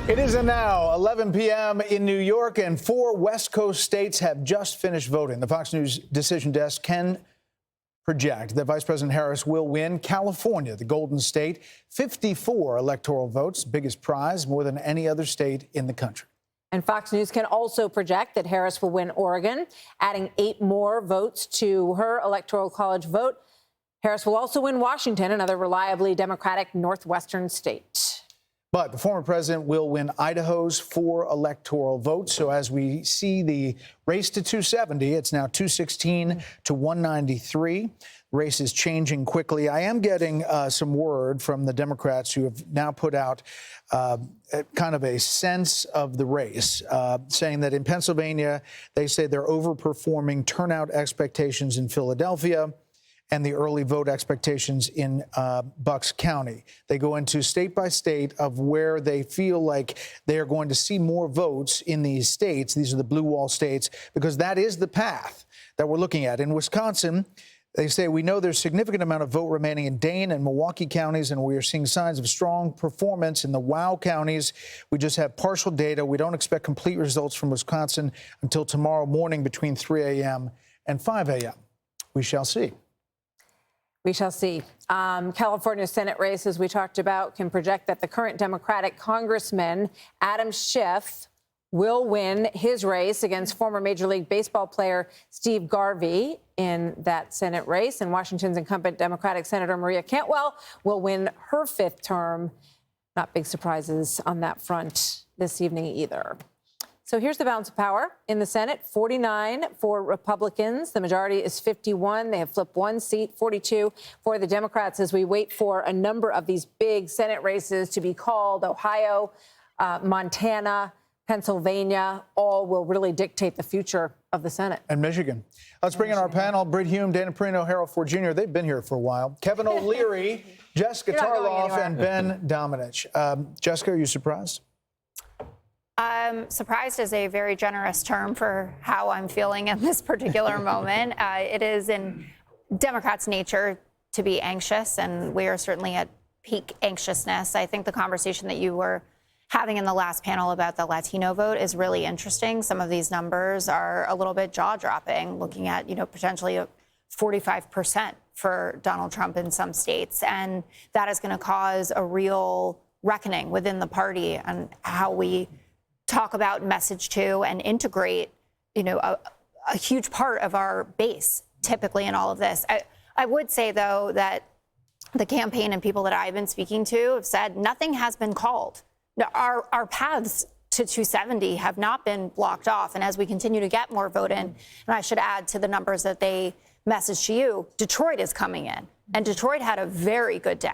It is now 11 p.m. in New York, and 4 West Coast states have just finished voting. The Fox News decision desk can project that Vice President Harris will win California, the Golden State, 54 electoral votes, biggest prize, more than any other state in the country. And Fox News can also project that Harris will win Oregon, adding 8 more votes to her Electoral College vote. Harris will also win Washington, another reliably Democratic northwestern state. But the former president will win Idaho's 4 electoral votes. So as we see the race to 270, it's now 216 to 193. Race is changing quickly. I am getting some word from the Democrats who have now put out kind of a sense of the race, saying that in Pennsylvania, they say they're overperforming turnout expectations in Philadelphia and the early vote expectations in Bucks County. They go into state by state of where they feel like they are going to see more votes in these states. These are the blue wall states, because that is the path that we're looking at. In Wisconsin, they say, we know there's a significant amount of vote remaining in Dane and Milwaukee counties, and we are seeing signs of strong performance in the WOW counties. We just have partial data. We don't expect complete results from Wisconsin until tomorrow morning between 3 a.m. and 5 a.m. We shall see. We shall see. California Senate race, as we talked about, can project that the current Democratic Congressman, Adam Schiff, will win his race against former Major League Baseball player Steve Garvey in that Senate race. And Washington's incumbent Democratic Senator Maria Cantwell will win her 5th term. Not big surprises on that front this evening either. So here's the balance of power in the Senate: 49 for Republicans. The majority is 51. They have flipped 1 seat, 42 for the Democrats, as we wait for a number of these big Senate races to be called. Ohio, Montana, Pennsylvania, all will really dictate the future of the Senate. And Michigan. Let's bring in our panel: Britt Hume, Dana Perino, Harold Ford Jr. They've been here for a while. Kevin O'Leary, Jessica Tarloff, and Ben Domenech. Jessica, are you surprised? Surprised is a very generous term for how I'm feeling in this particular moment. It is in Democrats' nature to be anxious, and we are certainly at peak anxiousness. I think the conversation that you were having in the last panel about the Latino vote is really interesting. Some of these numbers are a little bit jaw-dropping, looking at, potentially 45% for Donald Trump in some states. And that is going to cause a real reckoning within the party on how we talk about, message to, and integrate, a huge part of our base typically in all of this. I would say, though, that the campaign and people that I've been speaking to have said nothing has been called. Our paths to 270 have not been blocked off. And as we continue to get more vote in, and I should add to the numbers that they messaged to you, Detroit is coming in. And Detroit had a very good day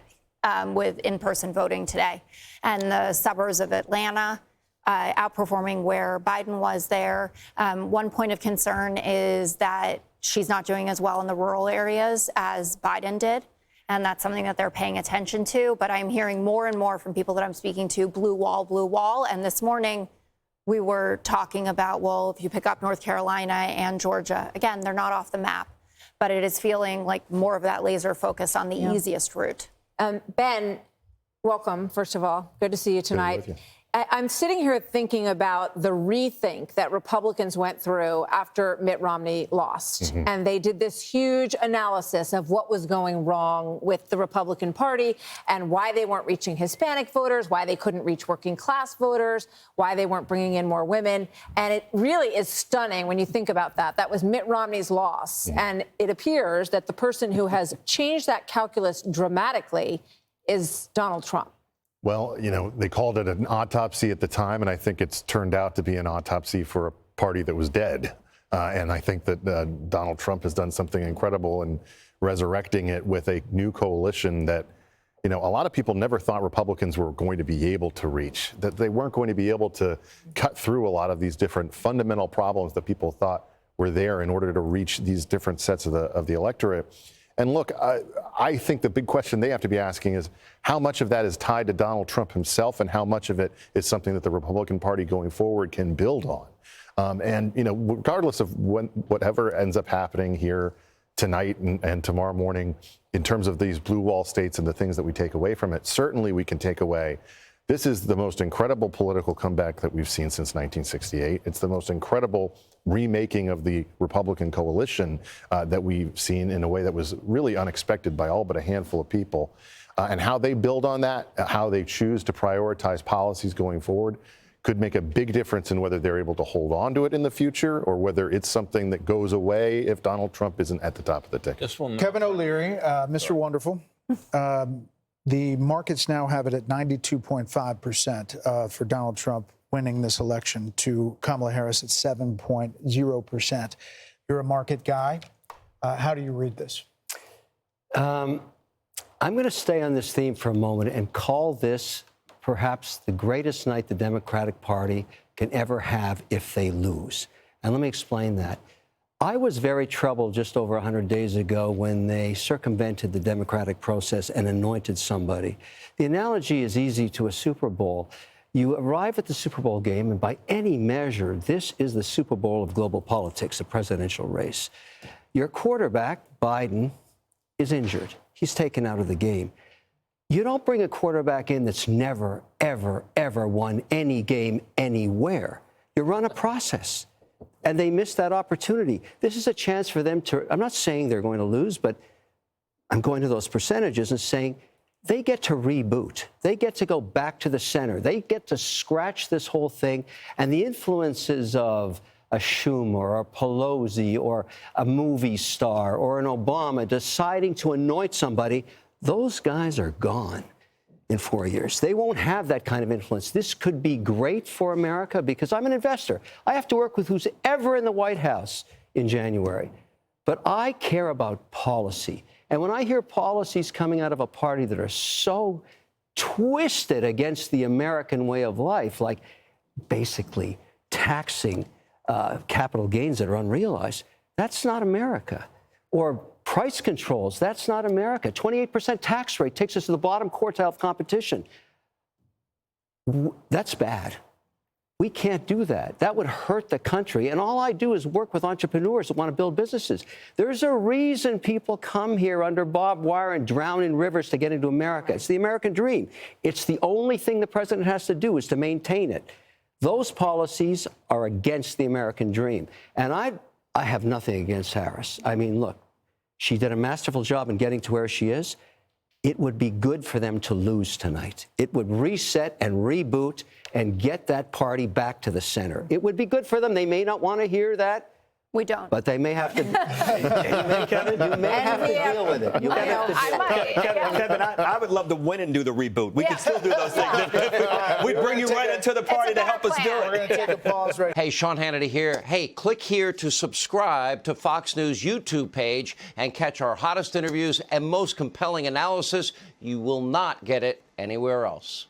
with in-person voting today. And the suburbs of Atlanta outperforming where Biden was there. One point of concern is that she's not doing as well in the rural areas as Biden did. And that's something that they're paying attention to. But I'm hearing more and more from people that I'm speaking to, blue wall, blue wall. And this morning we were talking about, well, if you pick up North Carolina and Georgia, again, they're not off the map. But it is feeling like more of that laser focus on the easiest route. Ben, welcome, first of all. Good to see you tonight. I'm sitting here thinking about the rethink that Republicans went through after Mitt Romney lost. And they did this huge analysis of what was going wrong with the Republican Party and why they weren't reaching Hispanic voters, why they couldn't reach working class voters, why they weren't bringing in more women. And it really is stunning when you think about that. That was Mitt Romney's loss. And it appears that the person who has changed that calculus dramatically is Donald Trump. Well, they called it an autopsy at the time, and I think it's turned out to be an autopsy for a party that was dead. And I think that Donald Trump has done something incredible in resurrecting it with a new coalition that, a lot of people never thought Republicans were going to be able to reach, that they weren't going to be able to cut through a lot of these different fundamental problems that people thought were there in order to reach these different sets of the electorate. And look, I think the big question they have to be asking is how much of that is tied to Donald Trump himself and how much of it is something that the Republican Party going forward can build on. Regardless of whatever ends up happening here tonight and tomorrow morning in terms of these blue wall states and the things that we take away from it, certainly we can take away This is the most incredible political comeback that we've seen since 1968. It's the most incredible remaking of the Republican coalition that we've seen in a way that was really unexpected by all but a handful of people. And how they build on that, how they choose to prioritize policies going forward, could make a big difference in whether they're able to hold on to it in the future or whether it's something that goes away if Donald Trump isn't at the top of the ticket. Kevin O'Leary, Mr. Wonderful. The markets now have it at 92.5% for Donald Trump winning this election to Kamala Harris at 7.0%. You're a market guy. How do you read this? I'm going to stay on this theme for a moment and call this perhaps the greatest night the Democratic Party can ever have if they lose. And let me explain that. I was very troubled just over 100 days ago when they circumvented the democratic process and anointed somebody. The analogy is easy to a Super Bowl. You arrive at the Super Bowl game, and by any measure, this is the Super Bowl of global politics, a presidential race. Your quarterback, Biden, is injured. He's taken out of the game. You don't bring a quarterback in that's never, ever, ever won any game anywhere. You run a process. And they missed that opportunity. This is a chance for them to, I'm not saying they're going to lose, but I'm going to those percentages and saying they get to reboot. They get to go back to the center. They get to scratch this whole thing. And the influences of a Schumer or a Pelosi or a movie star or an Obama deciding to anoint somebody, those guys are gone in 4 years. They won't have that kind of influence. This could be great for America because I'm an investor. I have to work with who's ever in the White House in January. But I care about policy. And when I hear policies coming out of a party that are so twisted against the American way of life, like basically taxing capital gains that are unrealized, that's not America. Or price controls, that's not America. 28% tax rate takes us to the bottom quartile of competition. That's bad. We can't do that. That would hurt the country. And all I do is work with entrepreneurs that want to build businesses. There's a reason people come here under barbed wire and drown in rivers to get into America. It's the American dream. It's the only thing the president has to do is to maintain it. Those policies are against the American dream. And I have nothing against Harris. I mean, look, she did a masterful job in getting to where she is. It would be good for them to lose tonight. It would reset and reboot and get that party back to the center. It would be good for them. They may not want to hear that. We don't. But they may have to. You may have to deal with it. You may have to deal with it. Kevin, I would love to win and do the reboot. We can still do those things. We'd bring you right into the party to help us do it. We're going to take a pause right. Hey, Sean Hannity here. Hey, click here to subscribe to Fox News YouTube page and catch our hottest interviews and most compelling analysis. You will not get it anywhere else.